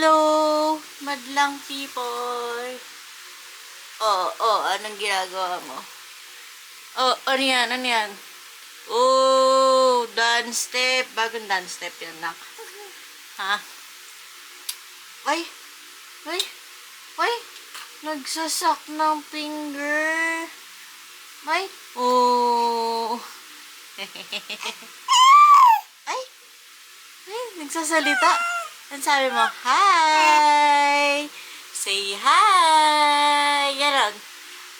Hello, madlang people. Anong ginagawa mo? Ano yan, ano yan? Dance step. Bagong dance step yan, nak. Ha? Ay, ay, ay, nagsasak ng finger. Ay, ay, nagsasalita. Ano sabi mo? Hi! Say hi! Ganon.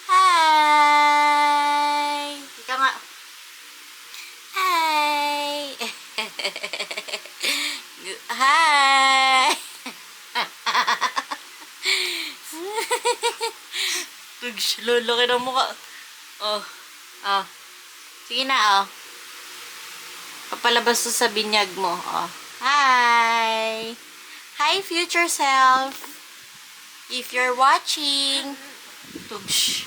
Hi! Ika nga. Hi! Hi! Lulaki ng mukha. Oh. Sige na, Papalabas to sa binyag mo, Hi! Hi, future self! If you're watching, Tugsh.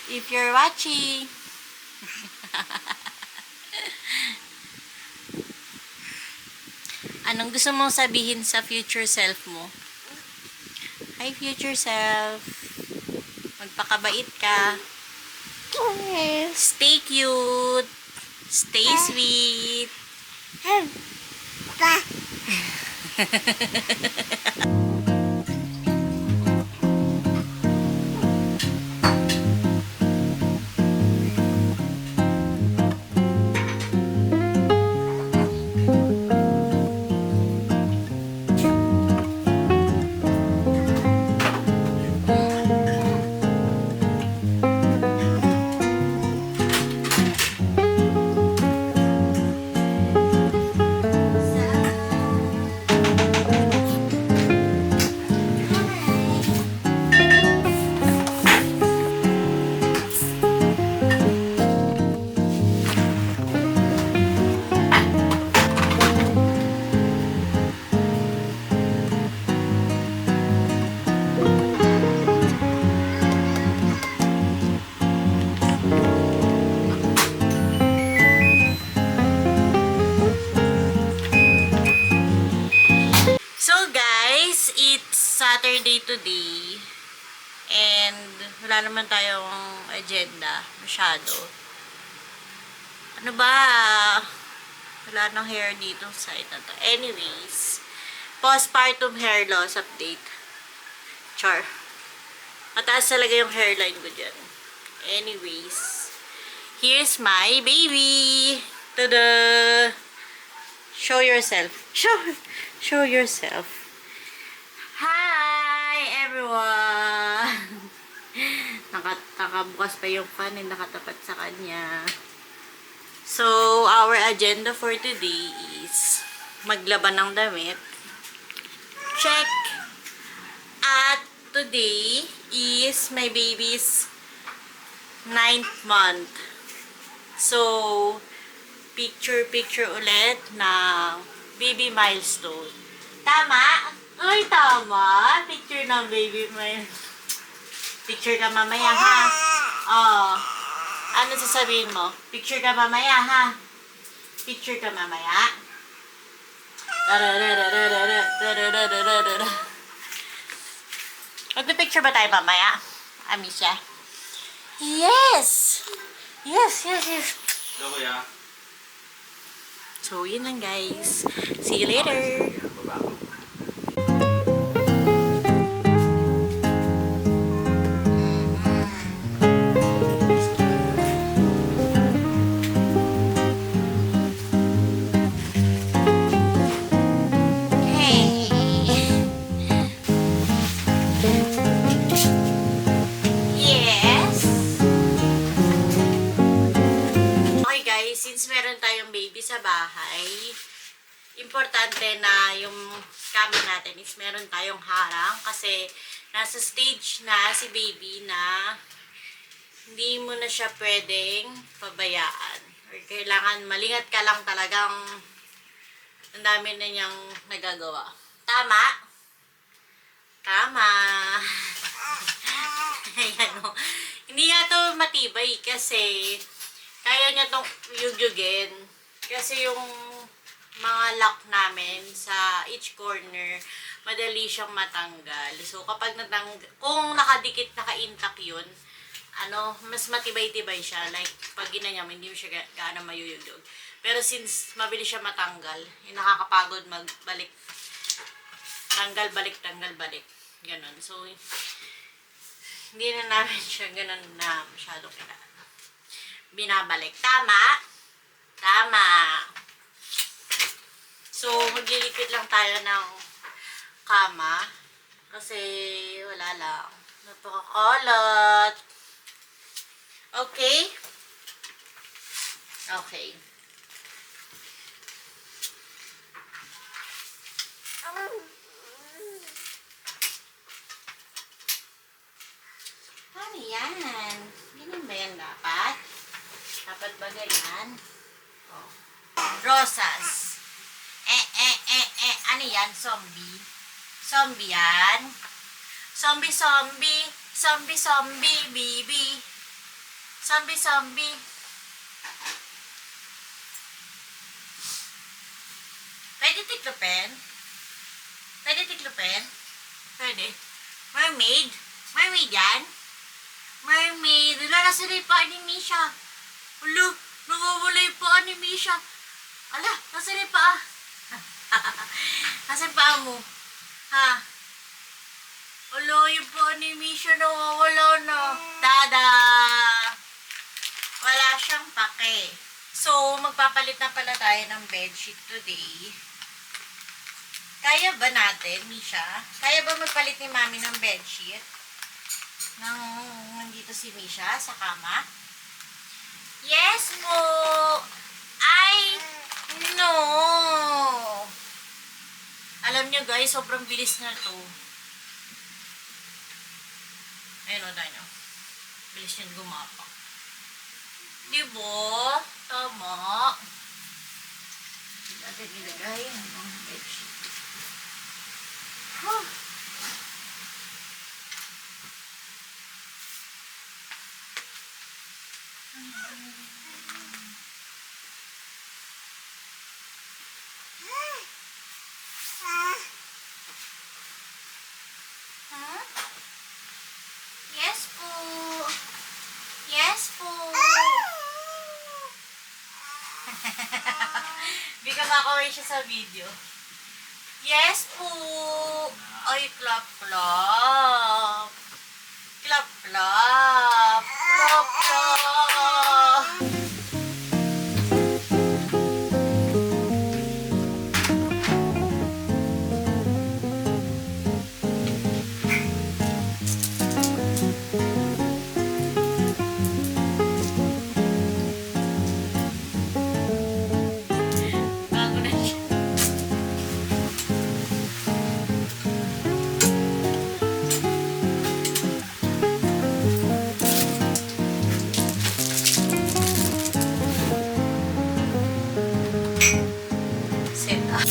If you're watching, anong gusto mong sabihin sa future self mo? Hi, future self. Magpakabait ka. Stay cute. Stay sweet. So guys, it's Saturday today. And wala naman tayong agenda masyado. Ano ba? Wala nang hair dito sa side na to. Anyways, postpartum hair loss update. Char. Mataas talaga yung hairline ko dyan. Anyways, here's my baby. Tada! Show yourself. Show yourself. Hi, everyone! Nakabukas pa yung fan and nakatapat sa kanya. So, our agenda for today is maglaban ng damit. Check! At today is my baby's 9th month. So, picture ulit ng baby milestone. Tama? Uy, tama. Picture ng baby milestone. Picture ka mamaya, ha? Ano sasabihin mo? Picture ka mamaya, ha? Picture ka mamaya. Magpipicture ba tayo mamaya? Amisha? Yes! Yes. Hello, kuya. So, yun lang guys. See you later. Since meron tayong baby sa bahay, importante na yung kama natin is meron tayong harang kasi nasa stage na si baby na hindi mo na siya pwedeng pabayaan. Or kailangan malingat ka lang talagang ang dami na niyang nagagawa. Tama? Tama. Ayan o. Hindi nga to matibay kasi kaya niya tong yugyugin. Kasi yung mga lock namin sa each corner, madali siyang matanggal. So, kapag kung nakadikit, naka-intact yun, mas matibay-tibay siya. Like, pag ginanya mo, hindi mo siya gaano mayuyugdog. Pero since mabilis siya matanggal, nakakapagod magbalik. Tanggal, balik. Ganon. So, hindi na namin siya ganon na masyado binabalik. Tama? Tama. So, maglilipid lang tayo ng kama. Kasi, wala lang. Napakakulot. Okay? Okay. Ano yan? Ganyan ba yan dapat? Dapat ba ganyan? Oh. Rosas. Ano yan? Zombie. Zombie yan. Zombie, baby. Zombie. Pwede tiklopin? Pwede. Mermaid yan? Mermaid. Wala, nasa na yung paa ni Misha. Wala, nawawala yung paa ni Misha. Ala, nasa na yung paa? Nasa yung paa mo? Ha? Wala, yung paa ni Misha nawawala na. Tada! Wala siyang pake. So, magpapalit na pala tayo ng bedsheet today. Kaya ba natin, Misha? Kaya ba magpalit ni Mami ng bedsheet? Nandito si Misha sa kama? Yes po! Ay! No! Alam nyo guys, sobrang bilis na to. Ayun o, tayo. Bilis nyo gumapak. Diba? Tama. Agad nilagay ang bedsheet. Huh. Yes po. Bika makaway siya sa video. Yes po. Ay, clap. Clap. Bago na siya. Set up.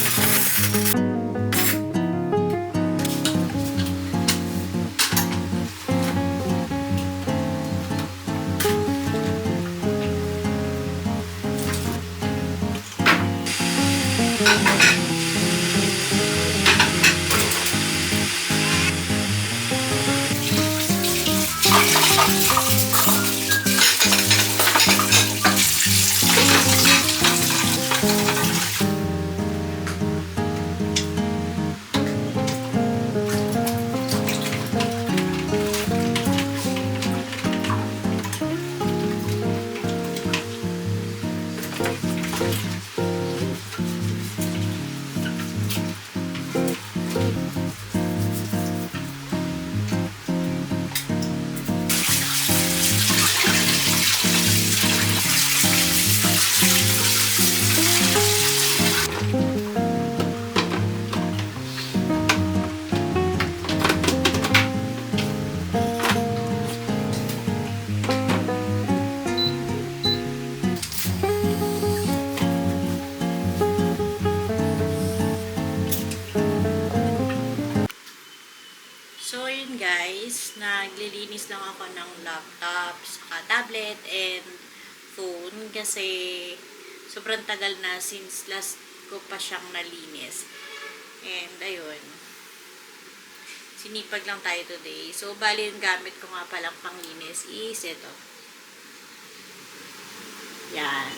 So, yun guys, naglilinis lang ako ng laptop, saka tablet, and phone kasi sobrang tagal na since last ko pa siyang nalinis. And ayun, sinipag lang tayo today. So, bali yung gamit ko nga palang panglinis is ito. Yan.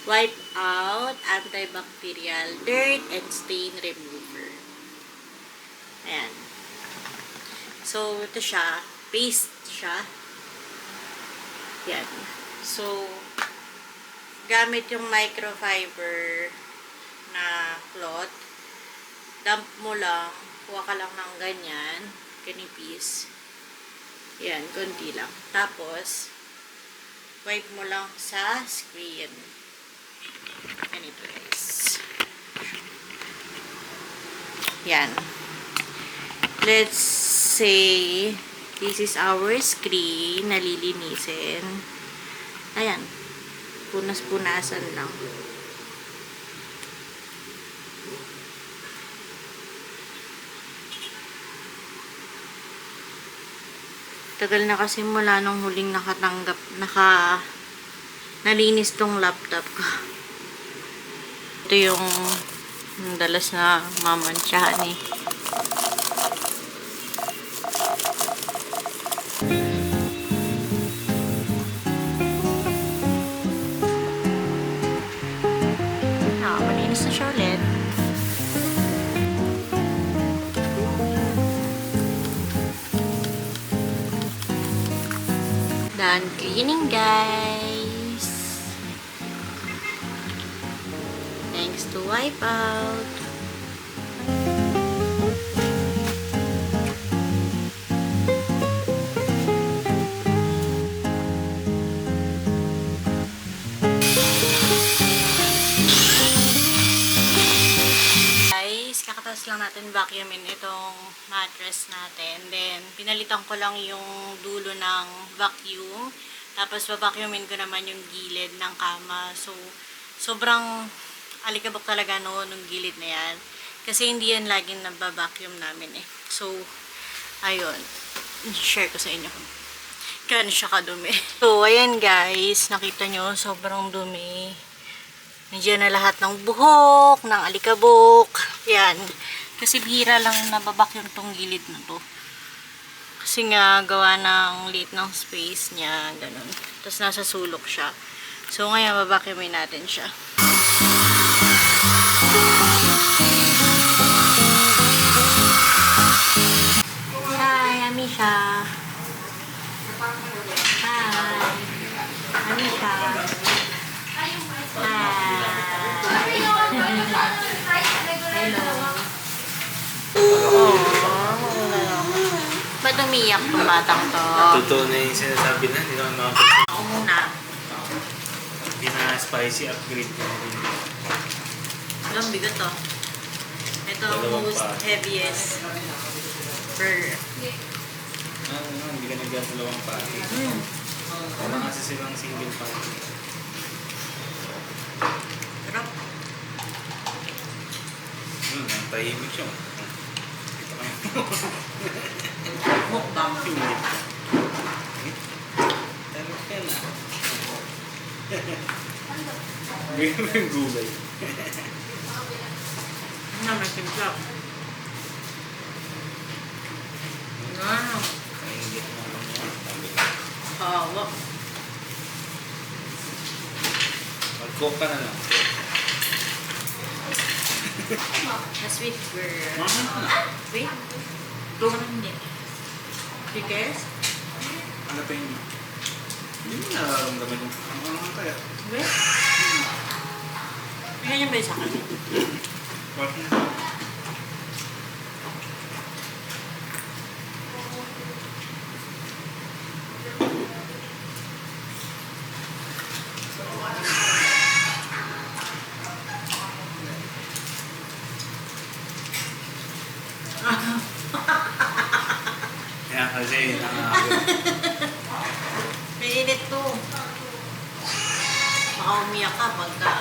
Wipe out antibacterial dirt and stain remover. Ayan. So, ito siya. Paste siya. Yan. So, gamit yung microfiber na cloth. Dump mo lang. Kuha ka lang ng ganyan. Kanipis. Yan. Konti lang. Tapos, wipe mo lang sa screen. Ganito guys. Yan. Let's say, this is our screen. Nalilinisin. Ayan. Punas-punasan lang. Tagal na kasi mula nung huling nalinis tong laptop ko. Ito yung dalas na mamantsahan eh. Malinis na siya ulit. Done cleaning, guys. Thanks to Wipeout. Guys, kakatas lang natin vacuumin itong mattress natin. Then, pinalitan ko lang yung dulo ng vacuum. Tapos, vacuumin ko naman yung gilid ng kama. So, sobrang alikabok talaga nung gilid na yan. Kasi hindi yan laging nabavacuum namin eh. So, ayun. Share ko sa inyo. Kaya siya kadumi. So, ayan guys. Nakita nyo, sobrang dumi. Nandiyan na lahat ng buhok, ng alikabok. Yan. Kasi bihira lang nababacuum tong gilid na to. Kasi nga, gawa ng liit ng space niya. Ganun. Tapos nasa sulok siya. So, ngayon, babacuumin natin siya. Hi, Amisha. Hi. Amisha. Hi. Hello. Oh, ba't umiyak itong batang to? Totoo na yung sinasabi na, hindi naman makapansin. Ako muna. Pina-spicy upgrade na rin. Ilang bigat to? Ito ang most heaviest burger. Hindi ka nagdadalawang pati. Wala kasi silang single pati. Sarap. Ang tahimik siya. Ito kayo. Mukbang. Talok ka na. Ganyan mo yung gulay. Ano, may timpla. Ano? Kaingit na lang yan. Hawa. Mag-coke ka na lang. A sweet burger. Wait. Ito. Hindi. Because? Ano pa yun? Hindi mo nararamdaman yung ano kaya? Wait. Ganyan ba yung sa akin? Bakit? Kaya kasi Mainit to. Baka umiyak ka pagka...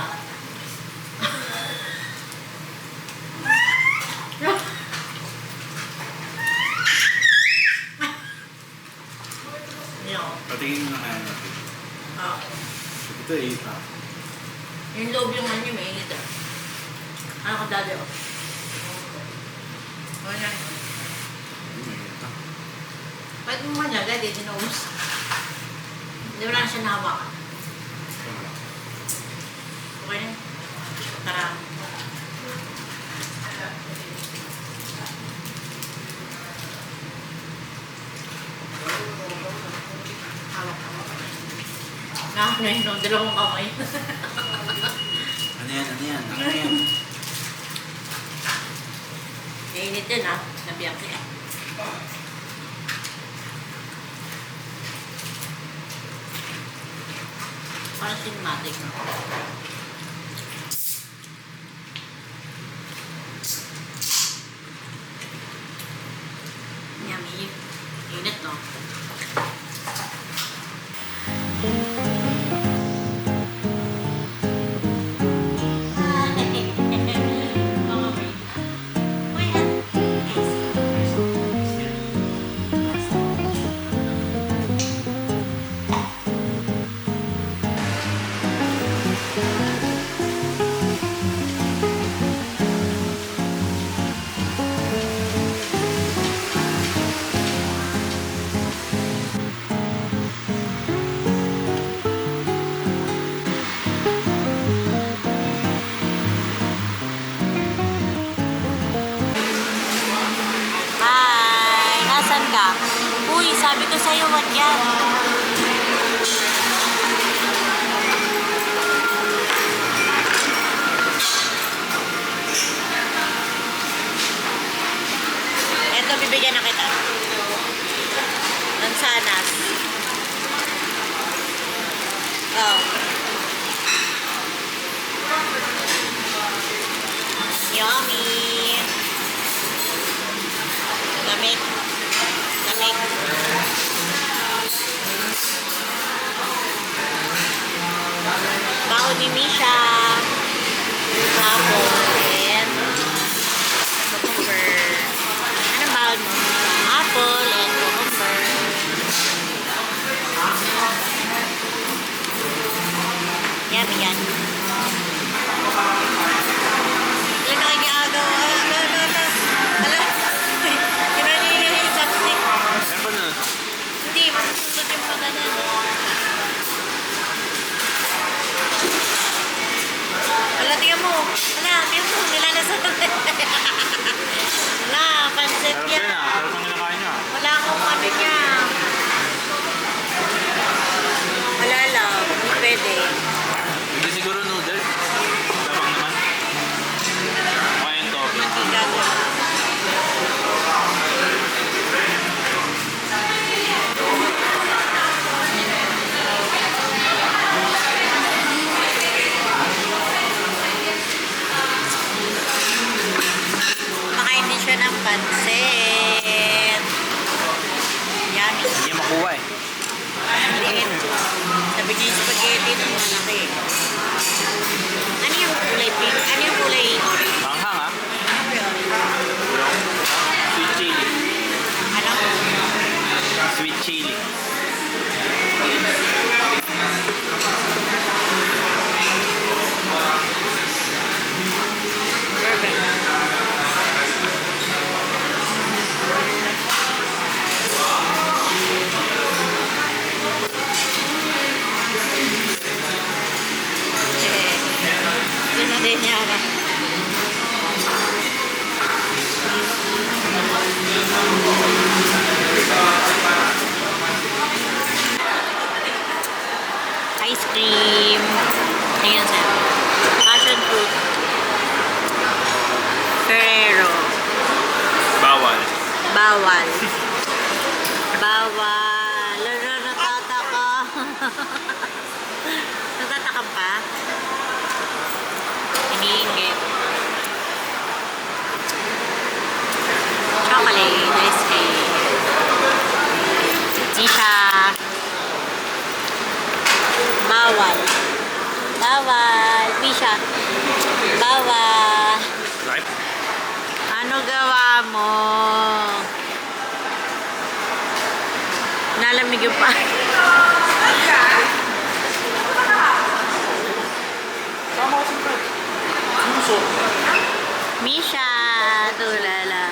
patingin mo na kaya natin. Ah. Ito eh. Yung loob yung ano mainit ah. Ano ko dati, oh. Wala. Ba't mo man agad, eh, dinuus? Hindi mo lang siya nahawakan. Okay na. Tara. Hawak. Ngayon, ang dalawang kamay. Ano yan? Ano yan? Ano yan? Nainit din, ha? Nabiyak niya. Parang cinematic. Yummy. Init, no? Hi! Nasaan ka? Uy, sabi ko sa'yo, wag yan. Eto, bibigyan na kita. Mansanas. Oh. Yummy! Lamig. Lamig. Bao ni Misha. Apple and cucumber. Anong baon mo? Apple and cucumber. Yummy yan. Yan ang iniagaw. Ala. Kinanina yung sapsik. Ano ba na? Hindi, masusunod yung mata na. Wala, tingnan mo. Wala, tingnan mo. Nilalasot na. Wala, pansit Sarap niya. yan ah. Sarap ang kinakain niya. Wala akong ano niya. Wala lang. Hindi pwede. Hindi siguro noodle. Tabang naman. Kaya yung topping. Mantika niya. Makain din siya ng pansit. Yummy. Hindi niya makuha eh. Liit. Sabi niya yung spaghetti ng malaki. Ano yung kulay pink? Ano yung kulay orange? Manghang ah. Ano yun? Sweet chili. Ano? Sweet chili. Perfect. Yun na din niya. Ice cream. Tingnan sa'yo. Passion fruit. Ferrero. Bawal. Bawal. Bawal. Lalo, natataka. Natataka pa? Iniingit. Chocolate. Ice cream. Nisha. Bawal. Bawal. Misha. Bawal. Right? Ano gawa mo? Nalamig yung pa. Tama ko sa Suso. Misha! Tulala.